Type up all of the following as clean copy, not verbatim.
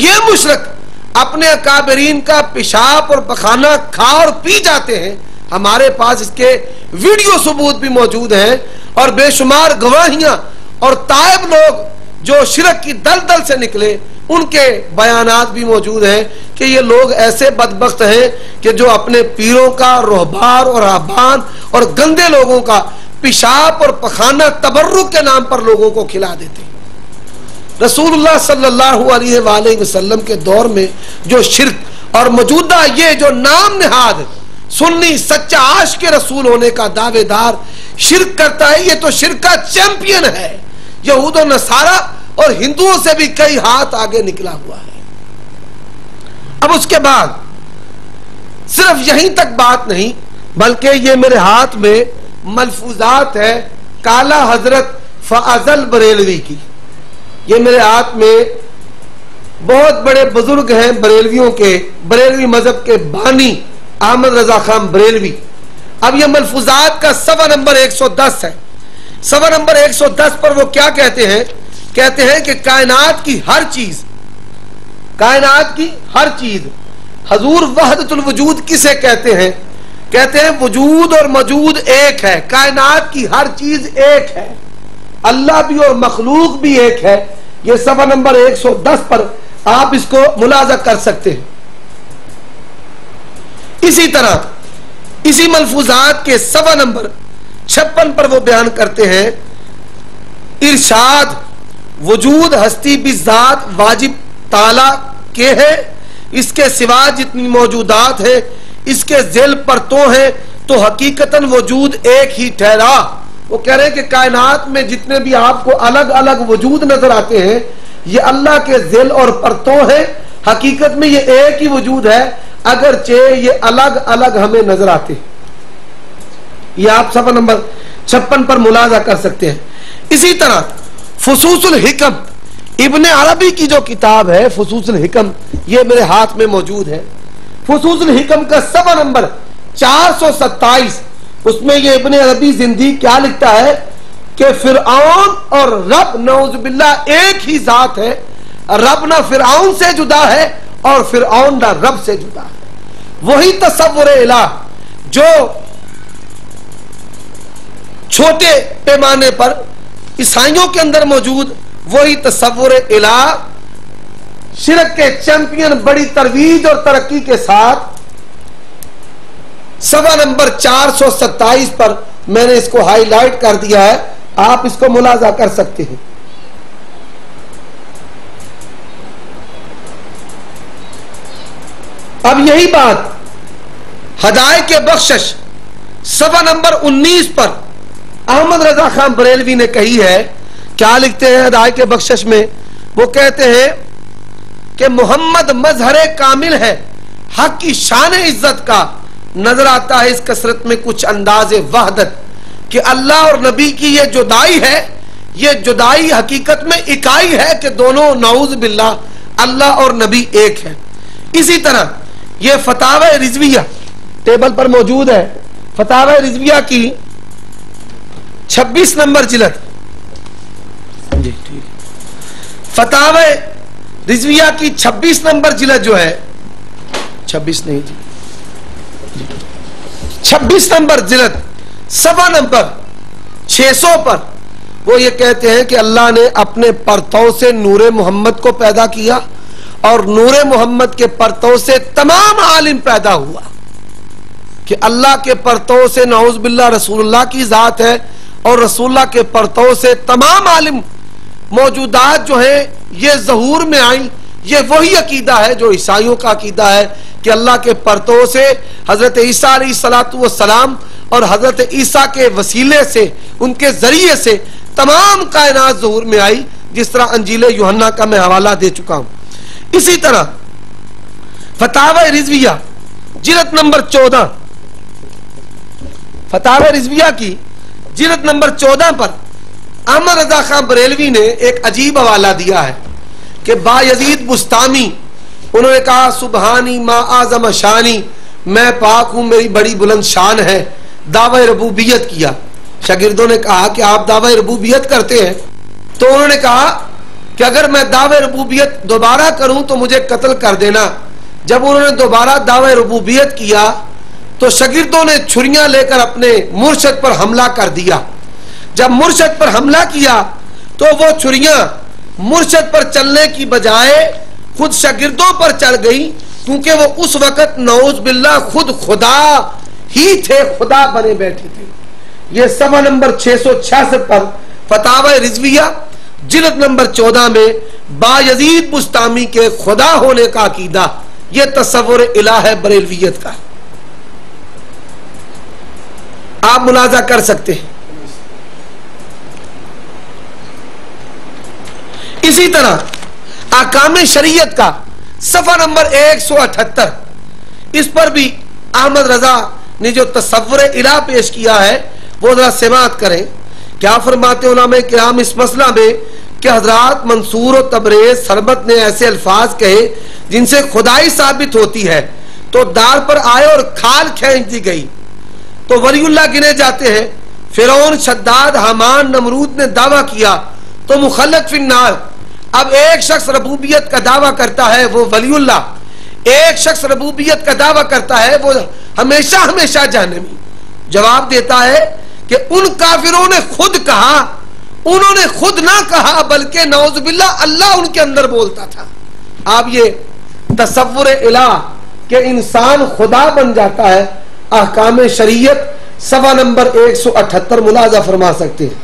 یہ مشرک اپنے اکابرین کا پیشاب اور پخانہ کھا اور پی جاتے ہیں. ہمارے پاس اس کے ویڈیو ثبوت بھی موجود ہیں اور بے شمار گواہیاں، اور تائب لوگ جو شرک کی دلدل سے نکلے ان کے بیانات بھی موجود ہیں کہ یہ لوگ ایسے بدبخت ہیں کہ جو اپنے پیروں کا، رہبان اور رہبان اور گندے لوگوں کا پیشاب اور پخانہ تبرک کے نام پر لوگوں کو کھلا دیتے ہیں. رسول اللہ صلی اللہ علیہ وآلہ وسلم کے دور میں جو شرک اور موجودہ یہ جو نام نہاد سنی سچا عاشق رسول ہونے کا دعوے دار شرک کرتا ہے، یہ تو شرک کا چیمپئن ہے. یہود و نصارہ اور ہندوؤں سے بھی کئی ہاتھ آگے نکلا ہوا ہے. اب اس کے بعد صرف یہیں تک بات نہیں، بلکہ یہ میرے ہاتھ میں ملفوظات ہے کالا حضرت فاضل بریلوی کی. یہ میرے ہاتھ میں بہت بڑے بزرگ ہیں بریلویوں کے، بریلوی مذہب کے بانی احمد رضا خان بریلوی. اب یہ ملفوظات کا صفحہ نمبر 110 ہے. صفحہ نمبر 110 پر وہ کیا کہتے ہیں؟ کہتے ہیں کہ کائنات کی ہر چیز حضور وحدت الوجود کسے کہتے ہیں؟ کہتے ہیں وجود اور موجود ایک ہے، کائنات کی ہر چیز ایک ہے، اللہ بھی اور مخلوق بھی ایک ہے. یہ صفحہ نمبر 110 پر آپ اس کو ملاحظہ کر سکتے ہیں. اسی طرح اسی ملفوظات کے صفحہ نمبر 56 پر وہ بیان کرتے ہیں ارشاد وجود ہستی بذات واجب تعالی کے ہے، اس کے سوا جتنی موجودات ہیں اس کے ذیل پرتوں ہیں تو حقیقتاً وجود ایک ہی ٹھہرا. وہ کہہ رہے ہیں کہ کائنات میں جتنے بھی آپ کو الگ الگ وجود نظر آتے ہیں یہ اللہ کے ذیل اور پرتوں ہیں، حقیقت میں یہ ایک ہی وجود ہے اگرچہ یہ الگ الگ ہمیں نظر آتے ہیں. یہ آپ صفحہ نمبر 56 پر ملاحظہ کر سکتے ہیں. اسی طرح فصوص الحکم ابن عربی کی جو کتاب ہے فصوص الحکم، یہ میرے ہاتھ میں موجود ہے. فصوص الحکم کا صفحہ نمبر 427 اس میں یہ ابن عربی زندی کیا لکھتا ہے کہ فرعون اور رب نعوذ باللہ ایک ہی ذات ہے. رب نہ فرعون سے جدا ہے اور فرعون نہ رب سے جدا ہے. وہی تصور الہ جو چھوٹے پیمانے پر عیسائیوں کے اندر موجود، وہی تصور الہ شرک کے چیمپئن بڑی ترویج اور ترقی کے ساتھ صفحہ نمبر 427 پر میں نے اس کو ہائی لائٹ کر دیا ہے، آپ اس کو ملاحظہ کر سکتے ہیں. اب یہی بات ہدایت کے بخشش صفحہ نمبر 19 پر احمد رضا خان بریلوی نے کہی ہے. کیا لکھتے ہیں ہدایت کے بخشش میں؟ وہ کہتے ہیں کہ محمد مظہر کامل ہے، حق کی شان عزت کا نظر آتا ہے اس کثرت میں کچھ انداز وحدت کہ اللہ اور نبی کی یہ جدائی ہے، یہ جدائی حقیقت میں اکائی ہے کہ دونوں نعوذ باللہ اللہ اور نبی ایک ہے. اسی طرح یہ فتاوی رضویہ ٹیبل پر موجود ہے، فتاوی رضویہ کی 26 نمبر جلد، فتاوی رضویہ کی 26 نمبر جلد جو ہے 26 نہیں جی 26 نمبر جلد صفحہ نمبر 600 پر وہ یہ کہتے ہیں کہ اللہ نے اپنے پرتوں سے نور محمد کو پیدا کیا اور نور محمد کے پرتوں سے تمام عالم پیدا ہوا. کہ اللہ کے پرتوں سے نعوذ باللہ رسول اللہ کی ذات ہے اور رسول اللہ کے پرتوں سے تمام عالم موجودات جو ہیں یہ ظہور میں آئیں. یہ وہی عقیدہ ہے جو عیسائیوں کا عقیدہ ہے کہ اللہ کے پرتوں سے حضرت عیسیٰ علیہ السلام اور حضرت عیسیٰ کے وسیلے سے ان کے ذریعے سے تمام کائنات ظہور میں آئی، جس طرح انجیل یوحنا کا میں حوالہ دے چکا ہوں. اسی طرح فتاوی رضویہ جلد نمبر 14 فتاوی رضویہ کی جلد نمبر 14 پر احمد رضا خان بریلوی نے ایک عجیب حوالہ دیا ہے کہ با یزید بستامی انہوں نے کہا سبحانی ما اعظم شانی، میں پاک ہوں میری بڑی بلند شان ہے. دعوی ربوبیت کیا. شاگردوں نے کہا کہ آپ دعوی ربوبیت کرتے ہیں؟ تو انہوں نے کہا کہ اگر میں دعوے ربوبیت دوبارہ کروں تو مجھے قتل کر دینا۔ جب انہوں نے دوبارہ دعوے ربوبیت کیا تو شاگردوں نے چھریاں لے کر اپنے مرشد پر حملہ کر دیا۔ جب مرشد پر حملہ کیا تو وہ چھریاں مرشد پر چلنے کی بجائے خود شاگردوں پر چڑھ گئی، کیونکہ وہ اس وقت نعوذ باللہ خود خدا ہی تھے، خدا بنے بیٹھے تھے۔ یہ صفحہ نمبر 666 پر فتاوی رضویہ جلد نمبر 14 میں بایزید بستامی کے خدا ہونے کا عقیدہ، یہ تصور الہ ہے بریلویت کا، آپ ملاحظہ کر سکتے ہیں۔ اسی طرح احکام شریعت کا صفحہ نمبر 178، اس پر بھی احمد رضا نے جو تصور الہ پیش کیا ہے وہ ذرا سماعت کریں۔ کیا فرماتے علماء کرام اس مسئلہ میں کہ حضرات منصور و تبریز سربت نے ایسے الفاظ کہے جن سے خدائی ثابت ہوتی ہے تو دار پر آئے اور کھال کھینچ دی گئی تو ولی اللہ گنے جاتے ہیں۔ فرعون، شداد، حامان، نمرود نے دعویٰ کیا تو مخلد فی النار۔ اب ایک شخص ربوبیت کا دعویٰ کرتا ہے وہ ولی اللہ، ایک شخص ربوبیت کا دعویٰ کرتا ہے وہ ہمیشہ ہمیشہ جہنمی۔ جواب دیتا ہے کہ ان کافروں نے خود کہا، انہوں نے خود نہ کہا بلکہ نعوذ باللہ اللہ ان کے اندر بولتا تھا۔ آپ یہ تصور الہ کہ انسان خدا بن جاتا ہے، احکام شریعت صفحہ نمبر 178 ملاحظہ فرما سکتے ہیں۔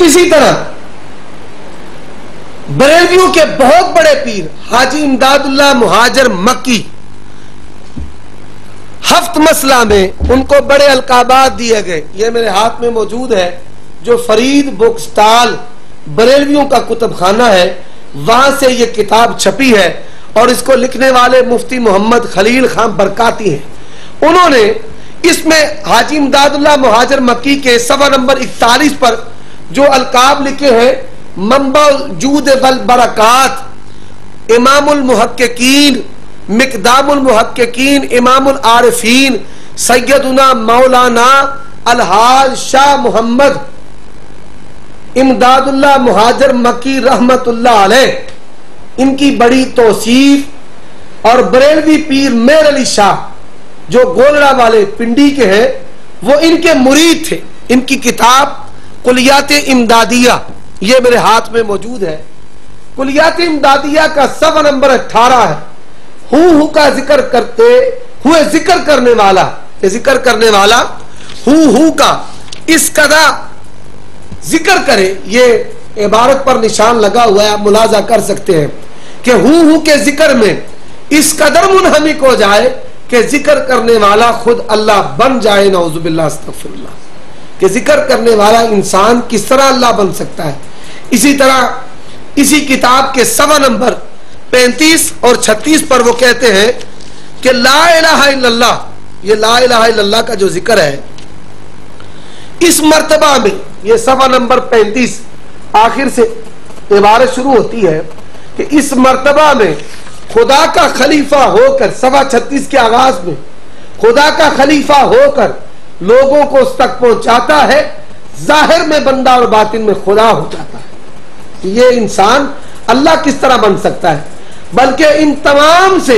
اسی طرح بریلویوں کے بہت بڑے پیر حاجی امداد اللہ مہاجر مکی ہفت مسئلہ میں ان کو بڑے القابات دیے گئے، یہ میرے ہاتھ میں موجود ہے، جو فرید بک سٹال بریلویوں کا کتب خانہ ہے، وہاں سے یہ کتاب چھپی ہے اور اس کو لکھنے والے مفتی محمد خلیل خان برکاتی ہیں۔ انہوں نے اس میں حاجی امداد اللہ مہاجر مکی کے صفحہ نمبر 41 پر جو القاب لکھے ہیں، منبع الجود والبرکات، امام المحققین، مقدام المحققین، امام العارفین، سیدنا مولانا الحاج شاہ محمد امداد اللہ مہاجر مکی رحمت اللہ علیہ، ان کی بڑی توصیف، اور بریلوی پیر میر علی شاہ جو گولڑا والے پنڈی کے ہیں وہ ان کے مرید تھے۔ ان کی کتاب کلیات امدادیہ یہ میرے ہاتھ میں موجود ہے۔ کلیات امدادیہ کا صفحہ نمبر 18 ہے۔ ہو کا ذکر کرتے ہوئے ذکر کرنے والا، یہ ذکر کرنے والا ہو کا اس قدر ذکر کرے، یہ عبارت پر نشان لگا ہوا ہے، آپ ملاحظہ کر سکتے ہیں کہ ہو کے ذکر میں اس قدر منہمک ہو جائے کہ ذکر کرنے والا خود اللہ بن جائے، نعوذ باللہ استغفر اللہ، کہ ذکر کرنے والا انسان کس طرح اللہ بن سکتا ہے۔ اسی طرح اسی کتاب کے صفحہ نمبر 35 اور 36 پر وہ کہتے ہیں کہ لا الہ الا اللہ، یہ لا الہ الا اللہ کا جو ذکر ہے اس مرتبہ میں، یہ صفحہ نمبر 35 آخر سے عبارت شروع ہوتی ہے کہ اس مرتبہ میں خدا کا خلیفہ ہو کر، صفحہ 36 کے آغاز میں خدا کا خلیفہ ہو کر لوگوں کو اس تک پہنچاتا ہے، ظاہر میں بندہ اور باطن میں خدا ہو جاتا ہے۔ یہ انسان اللہ کس طرح بن سکتا ہے؟ بلکہ ان تمام سے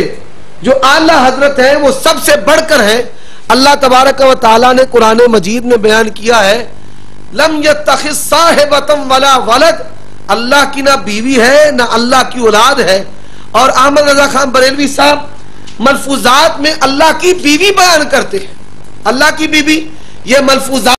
جو اعلیٰ حضرت ہیں وہ سب سے بڑھ کر ہیں۔ اللہ تبارک و تعالیٰ نے قرآن مجید میں بیان کیا ہے، لم یتخذ صاحبۃ ولا ولد، اللہ کی نہ بیوی ہے نہ اللہ کی اولاد ہے۔ اور احمد رضا خان بریلوی صاحب ملفوظات میں اللہ کی بیوی بیان کرتے ہیں، اللہ کی بیوی، یہ ملفوظات